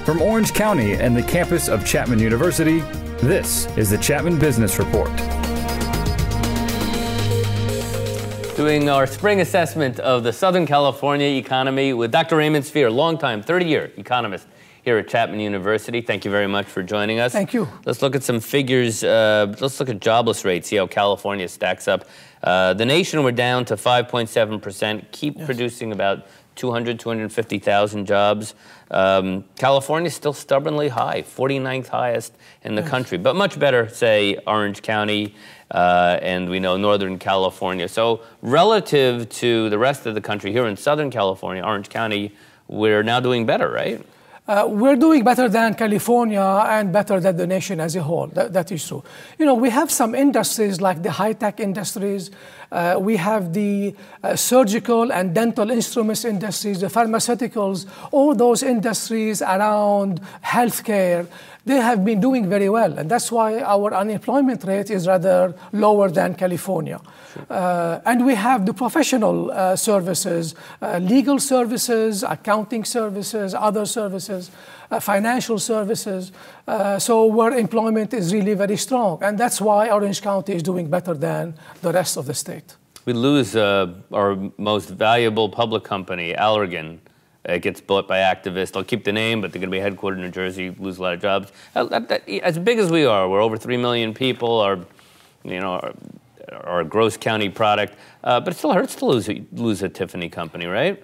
From Orange County and the campus of Chapman University, this is the Chapman Business Report. Doing our spring assessment of the Southern California economy with Dr. Raymond Sfeir, longtime 30-year economist here at Chapman University. Thank you very much for joining us. Thank you. Let's look at some figures. Let's look at jobless rates, see how California stacks up. The nation, we're down to 5.7%, keep producing about 250,000 jobs. California is still stubbornly high, 49th highest in the country, but much better, say, Orange County, and we know Northern California. So relative to the rest of the country here in Southern California, Orange County, we're now doing better, right? We're doing better than California and better than the nation as a whole. That is true. You know, we have some industries like the high-tech industries. We have the surgical and dental instruments industries, the pharmaceuticals, all those industries around healthcare. They have been doing very well, and that's why our unemployment rate is rather lower than California. Sure. And we have the professional services, legal services, accounting services, other services, financial services, so where employment is really very strong. And that's why Orange County is doing better than the rest of the state. We lose our most valuable public company, Allergan. It gets bought by activists. They'll keep the name, but they're going to be headquartered in New Jersey, lose a lot of jobs. As big as we are, we're over 3 million people, our gross county product, but it still hurts to lose a Tiffany company, right?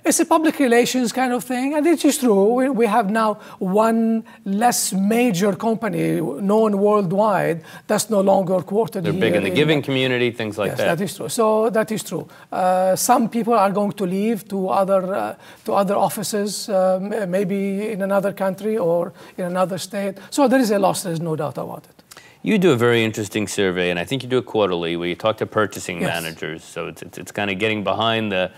It's a public relations kind of thing, and it is true. We have now one less major company known worldwide that's no longer quoted here. They're big in the giving community, things like that. Yes, that is true. So that is true. Some people are going to leave to other offices, maybe in another country or in another state. So there is a loss, there's no doubt about it. You do a very interesting survey, and I think you do it quarterly, where you talk to purchasing managers. So it's kind of getting behind the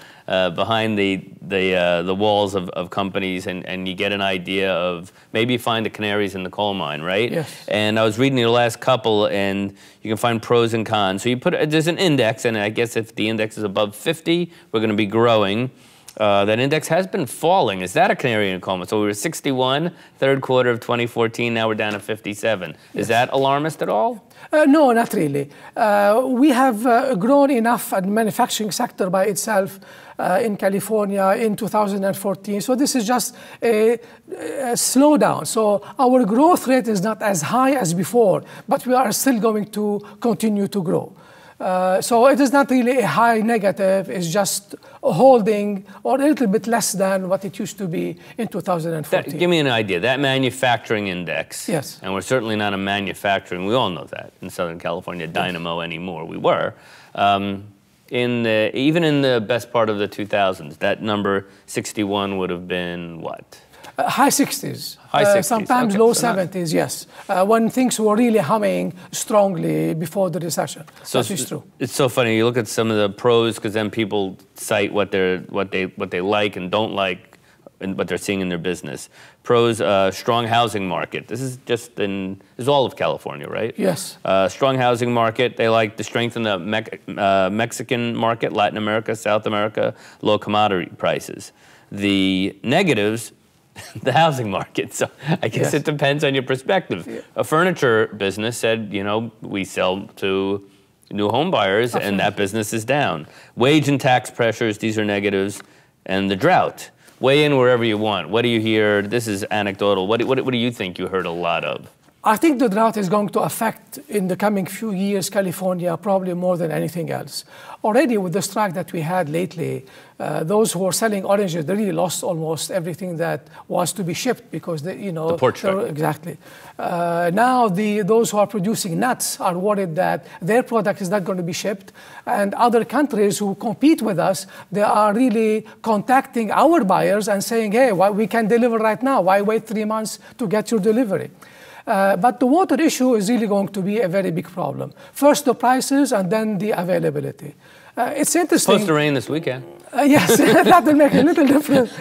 walls of companies, and you get an idea of maybe find the canaries in the coal mine, right? Yes. And I was reading your last couple, and you can find pros and cons. So you there's an index, and I guess if the index is above 50, we're going to be growing. That index has been falling. Is that a canary in a coal mine? So we were 61, third quarter of 2014, now we're down to 57. Yes. Is that alarmist at all? No, not really. We have grown enough at the manufacturing sector by itself in California in 2014. So this is just a slowdown. So our growth rate is not as high as before, but we are still going to continue to grow. So it is not really a high negative, it's just holding or a little bit less than what it used to be in 2014. Give me an idea, that manufacturing index, yes, and we're certainly not a manufacturing, we all know that, in Southern California, dynamo anymore, we were. Even in the best part of the 2000s, that number 61 would have been what? High 60s. High 60s. Sometimes low 70s, yes. When things were really humming strongly before the recession. So that is true. It's so funny. You look at some of the pros, because then people cite what they like and don't like, and what they're seeing in their business. Pros: strong housing market. This is is all of California, right? Yes. Strong housing market. They like the strength in the Mexican market, Latin America, South America, low commodity prices. The negatives: the housing market. So I guess it depends on your perspective. Yeah. A furniture business said, we sell to new home buyers, and that business is down. Wage and tax pressures, these are negatives. And the drought. Weigh in wherever you want. What do you hear? This is anecdotal. What do you think you heard a lot of? I think the drought is going to affect, in the coming few years, California probably more than anything else. Already with the strike that we had lately, those who were selling oranges, they really lost almost everything that was to be shipped because the port strike. Exactly. Now those who are producing nuts are worried that their product is not going to be shipped, and other countries who compete with us, they are really contacting our buyers and saying, hey, we can deliver right now. Why wait 3 months to get your delivery? But the water issue is really going to be a very big problem. First the prices and then the availability. It's interesting. It's supposed to rain this weekend. Yes, that will make a little difference.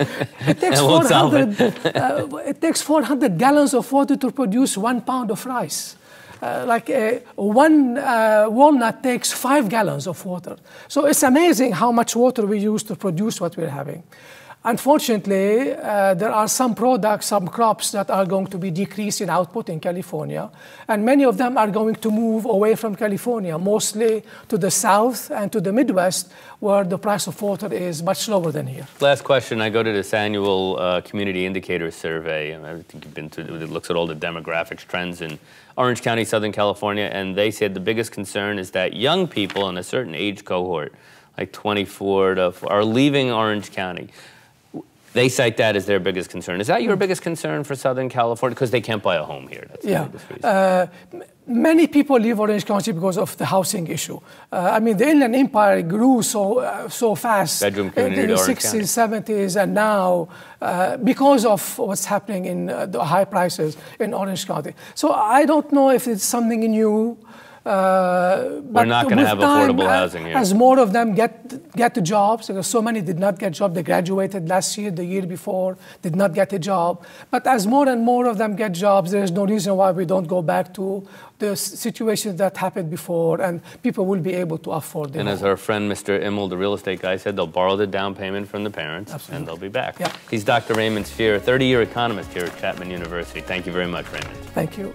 It takes won't solve it. It takes 400 gallons of water to produce 1 pound of rice. One walnut takes 5 gallons of water. So it's amazing how much water we use to produce what we're having. Unfortunately, there are some products, some crops that are going to be decreased in output in California, and many of them are going to move away from California, mostly to the south and to the Midwest, where the price of water is much lower than here. Last question. I go to this annual community indicator survey. I think you've been through it. Looks at all the demographics, trends in Orange County, Southern California, and they said the biggest concern is that young people in a certain age cohort, like 24 to, are leaving Orange County. They cite that as their biggest concern. Is that your biggest concern for Southern California? Because they can't buy a home here. That's the biggest reason. Many people leave Orange County because of the housing issue. I mean, the Inland Empire grew so fast Bedroom community in the to Orange 60s, 70s, and now because of what's happening in the high prices in Orange County. So I don't know if it's something new. We're not going to have affordable housing here. As more of them get the jobs, because so many did not get jobs. They graduated last year, the year before, did not get a job. But as more and more of them get jobs, there is no reason why we don't go back to the situation that happened before, and people will be able to afford it. And as our friend Mr. Immel, the real estate guy, said, they'll borrow the down payment from the parents, Absolutely. and they'll be back. Yeah. He's Dr. Raymond Sfeir, a 30-year economist here at Chapman University. Thank you very much, Raymond. Thank you.